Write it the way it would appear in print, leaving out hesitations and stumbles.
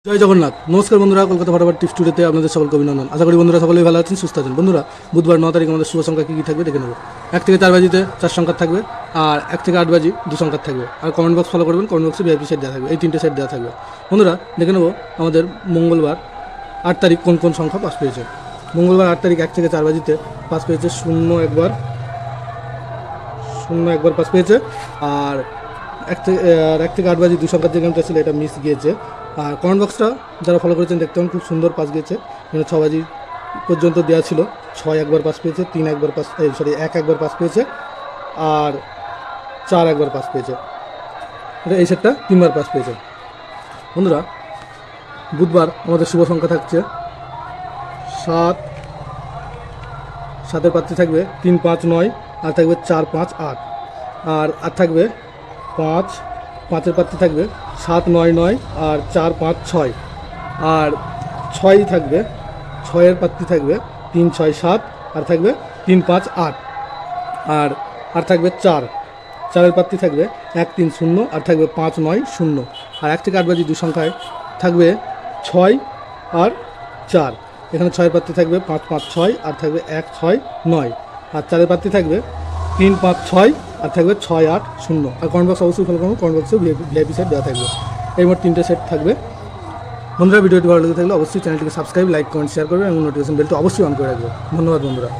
জয় জগন্নাথ। নমস্কার বন্ধুরা, কলকাতা ফটাফট টিপস টুডেতে আপনাদের সকলকে অভিনন্দন। আশা করি বন্ধুরা সকলেই ভালো আছেন, সুস্থ আছেন। বন্ধুরা, বুধবার 9 তারিখ আমাদের শুভ সংখ্যা কী কী থাকবে দেখে নেব। 1 থেকে 4 বাজিতে 4 সংখ্যা থাকবে, আর 1 থেকে 8 বাজি 2 সংখ্যা থাকবে। আর কমেন্ট বক্স ফলো করবেন, কমেন্ট বক্সে ভিআইপি সেট দেওয়া থাকবে। এই 3টে সেট দেওয়া থাকবে। বন্ধুরা, দেখে নেব আমাদের মঙ্গলবার 8 তারিখ কোন কোন সংখ্যা পাস পেয়েছে। মঙ্গলবার 8 তারিখ 1 থেকে 4 বাজিতে পাস পেয়েছে 0 একবার পাস পেয়েছে। আর 1 থেকে 8 বাজি 2 সংখ্যার যে গেমটা ছিল এটা মিস গিয়েছে। আর কমেন্ট বক্সটা যারা ফলো করেছেন দেখতে পান খুব সুন্দর পাস গিয়েছে। 6 বাজি পর্যন্ত দেওয়া ছিল, 6 একবার পাস পেয়েছে, 3 একবার পাস 1 একবার পাস পেয়েছে, আর 4 একবার পাস পেয়েছে। এই সেটটা 3বার পাস পেয়েছে। বন্ধুরা, বুধবার আমাদের শুভ সংখ্যা থাকছে 7, 7-এর প্রার্থী থাকবে 3, 5, 9, আর থাকবে 4, 5, 8, আর থাকবে 5, 5-এর প্রার্থী থাকবে 7, 9, 9, আর 4, 5, 6, আর 6 থাকবে, 6-এর প্রার্থী থাকবে 3, 6, 7, আর থাকবে 3, 5, 8, আর থাকবে 4, 4-এর প্রার্থী থাকবে 1, 3, 0, আর থাকবে 5, 9, 0। আর 1 থেকে 8 বাজি 2 সংখ্যায় থাকবে 6 আর 4। এখানে 6-এর প্রার্থী থাকবে 5, 5, 6, আর থাকবে 1, 6, 9, আর 4-এর প্রার্থী থাকবে 3, 5, 6, আর থাকবে 6, 8, 0। আর কমেন্ট বক্স অবশ্যই ফলো করুন, কমেন্ট বক্সেও ভিআইপি সেট দেওয়া থাকবে। এই মোট 3টে সেট থাকবে। বন্ধুরা, ভিডিওটি ভালো লেগে থাকলে অবশ্যই চ্যানেলটিকে সাবস্ক্রাইব, লাইক, কমেন্ট, শেয়ার করবেন এবং নোটিফিকেশন বেলটি অবশ্যই অন করে রাখবেন। ধন্যবাদ বন্ধুরা।